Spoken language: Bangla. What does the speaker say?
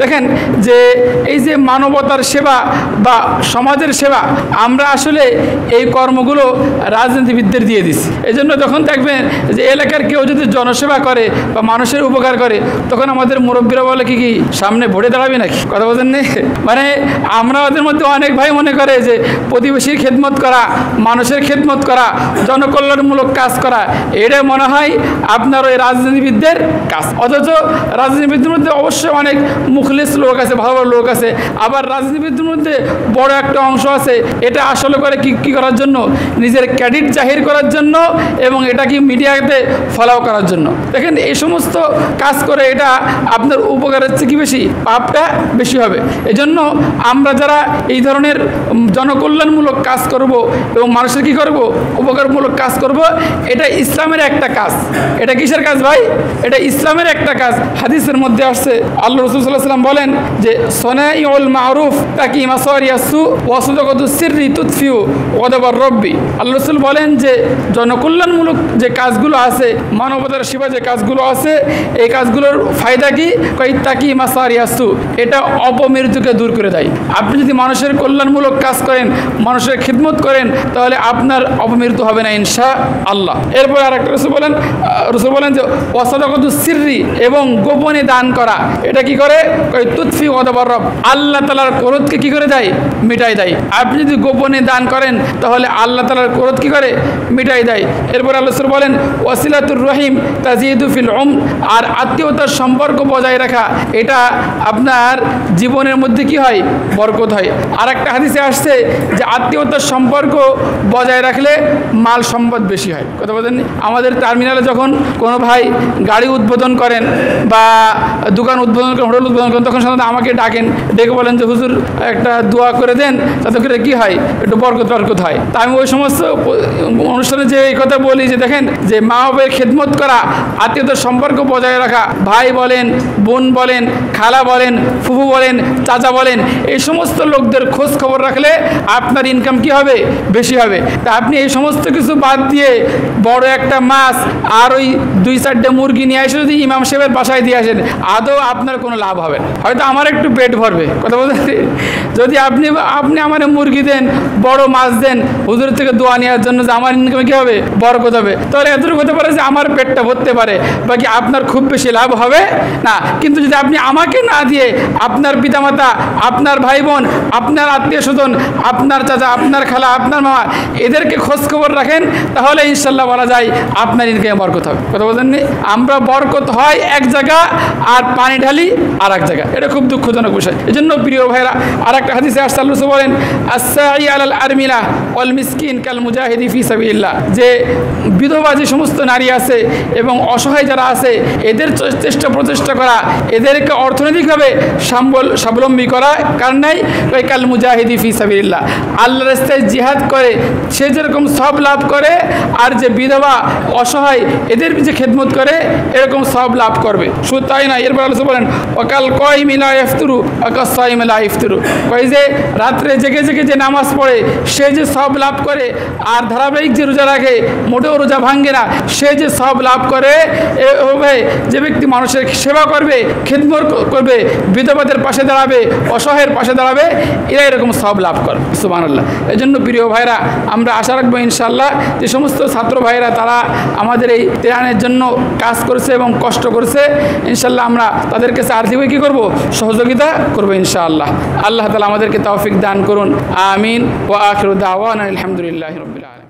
দেখেন যে এই যে মানবতার সেবা বা সমাজের সেবা আমরা আসলে এই কর্মগুলো রাজনীতিবিদদের দিয়ে দিচ্ছি। এজন্য যখন দেখবেন যে এলাকার কেউ যদি জনসেবা করে বা মানুষের উপকার করে তখন আমাদের মুরব্বীরা বলে কি সামনে ভোটে দাঁড়াবি নাকি, কথা বলেন নেই। মানে আমরা ওদের মধ্যে অনেক ভাই মনে করে যে প্রতিবেশীর খেদমত করা, মানুষের খেদমত করা, জনকল্যাণমূলক কাজ করা, এটা মনে হয় আপনার ওই রাজনীতিবিদদের কাজ। অথচ রাজনীতিবিদদের মধ্যে অবশ্যই অনেক মুখলিস লোক আছে, ভালো ভালো লোক আছে। আবার রাজনীতিবিদদের মধ্যে বড় একটা অংশ আছে এটা আসলে করে কি করার জন্য, নিজের ক্রেডিট জাহির করার জন্য এবং এটা কি মিডিয়াতে ফলো করার জন্য। দেখেন এই সমস্ত কাজ করে এটা আপনার উপকারের চেয়ে কি বেশি, পাপটা বেশি হবে। এজন্য আমরা যারা এই ধরনের জনকল্যাণমূলক কাজ করব এবং মানুষের কি করব, উপকারমূলক কাজ করব, এটা ইসলামের একটা কাজ। এটা কিসের কাজ ভাই? এটা ইসলামের একটা কাজ। হাদিসের মধ্যে আসছে আল্লাহ রাসূল সাল্লাল্লাহু আলাইহি ওয়াসাল্লাম বলেন যে সনাইউল মারুফ তাকি মাসারিয়াসু ওয়া সাদাকাতুস সিররি তুতফিউ ওয়াদাবার রব্বি। আল্লাহ রাসূল বলেন যে জনকল্যাণমূলক যে কাজগুলো আছে, মানবতার সেবা যে কাজগুলো আছে, এই কাজগুলোর ফায়দা কি? কই তাকি মাসারিয়াসু, এটা অপমৃত্যুকে দূর করে দেয়। আপনি যদি মানুষের কল্যাণমূলক কাজ করেন, মানুষের খিদমত করেন, তাহলে আপনার অপমৃত্যু হবে না ইনশাআল্লাহ। এরপর আরেকটা রাসূল বলেন যে ওয়া সাদাকাতুস সিররি, এবং গোপনে দান করা, এটা কি করে? কই তুতফি ওয়াদাবার রব, আল্লাহ তাআলার ক্রোধকে কি করে দেয়? মিটাই দেয়। আপনি যদি গোপনে দান করেন তাহলে আল্লাহ তাআলার ক্রোধ কি করে? মিটাই দেয়। এরপর আল্লাহ রাসূল বলেন ওয়াসিলাতুর রহিম তাজিদু ফিল উমর, আর আত্মীয়তার সম্পর্ক বজায় রাখা, এটা আপনার জীবনের মধ্যে কি হয়? বরকত হয়। আর একটা হাদিসে আসছে যে আত্মীয়তার সম্পর্ক বজায় রাখলে মাল সম্পদ বেশি হয়, কথা বলেন। আমাদের টার্মিনালে যখন কোনো ভাই গাড়ি উদ্বোধন করেন বা দোকান উদ্বোধন করেন, হোটেল উদ্বোধন করেন, তখন সাধারণত আমাকে ডাকেন, ডেকে বলেন যে হুজুর একটা দোয়া করে দেন, তাতে করে কি হয়? একটু বরকত হয়। তা আমি ওই সমস্ত অনুষ্ঠানে যে এই কথা বলি যে দেখেন যে মা বাবার খেদমত করা, আত্মীয়তার সম্পর্ক বজায় রাখা, ভাই বলেন, বোন বলেন, খালা বলেন, ফুফু বলেন, চাচা বলেন, এই সমস্ত লোকদের খোঁজ খবর রাখলে আপনার ইনকাম কি হবে? বেশি হবে। তা আপনি এই সমস্ত কিছু বাদ দিয়ে বড় একটা মাছ আর ওই 2-4টে মুরগি নিয়ে এসে যদি ইমাম সাহেবের বাসায় দিয়ে আসেন, আদৌ আপনার কোনো লাভ হবে না। হয়তো আমার একটু পেট ভরবে, কথা বলতে। যদি আপনি আমার মুরগি দেন, বড় মাছ দেন হুজুরের থেকে দোয়া নেওয়ার জন্য, যে আমার ইনকামে কী হবে? বরকত হবে, তাহলে এতটুকু হতে পারে যে আমার পেটটা ভরতে পারে, বাকি আপনার খুব বেশি লাভ হবে না। কিন্তু যদি আপনি আমাকে না দিয়ে আপনার পিতামাতা, আপনার ভাই বোন, আপনার আত্মীয় স্বজন, আপনার চাচা, আপনার খালা, আপনার মামা, এদেরকে খোঁজ খবর রাখেন, তাহলে ইনশাল্লাহ বলা যায় আপনার ইনকামে বরকত হবে, কথা বলেন নি। আমরা বরকত হয় এক জায়গা আর পানি ঢালি আর এক জায়গা, এটা খুব দুঃখজনক বিষয়। এই জন্য প্রিয় ভাইরা, আর একটা হাদিসে আসছে আল্লাহ রাসূল বলেন আসসাই আলাল আরমিলা ওয়াল মিসকিন কাল মুজাহিদি ফি সাবিলিল্লাহ, যে বিধবা যে সমস্ত নারী আছে এবং অসহায় যারা আছে, এদের প্রচেষ্টা করা, এদেরকে অর্থনৈতিকভাবে স্বাবলম্বী করা, কারণ নাই ওই কাল মুজাহিদি ফি সাবিলিল্লাহ, আল্লাহর রাস্তায় জিহাদ করে সে যেরকম সব লাভ করে, আর যে বিধবা অসহায় এদের যে খেদমত করে এরকম সব লাভ করবে। শুধু তাই না, এরপর আল্লাহ বলেন ওয়াকাল কাইমি লা ইফতারু ওয়াকাস সাইমি লা ইফতারু, কই যে রাত্রে জেগে জেগে যে নামাজ পড়ে সে যে সব লাভ করে, আর ধারাবাহিক যে রোজা রাখে মোটেও রোজা ভাঙে না, সে যে সব লাভ করে, এভাবে যে ব্যক্তি মানুষের সেবা করবে, খেদমত করবে, বিধবাদের পাশে দাঁড়াবে, অসহায়ের পাশে দাঁড়াবে, এরা এরকম সব লাভ করে। সুবহানাল্লাহ। এই জন্য প্রিয় ভাইরা, আমরা আশা রাখবো ইনশাআল্লাহ যে সমস্ত ছাত্র ভাইরা তারা আমাদের এই ত্রাণের জন্য কাজ করছে এবং কষ্ট করছে, ইনশাআল্লাহ আমরা তাদের কাছে আর্থিকভাবে কী করবো? সহযোগিতা করবো ইনশাআল্লাহ। আল্লাহ তাআলা আমাদেরকে তৌফিক দান করুন। আমিন। ওয়া আখিরু দাওয়ানা আলহামদুলিল্লাহি রাব্বিল আলামিন।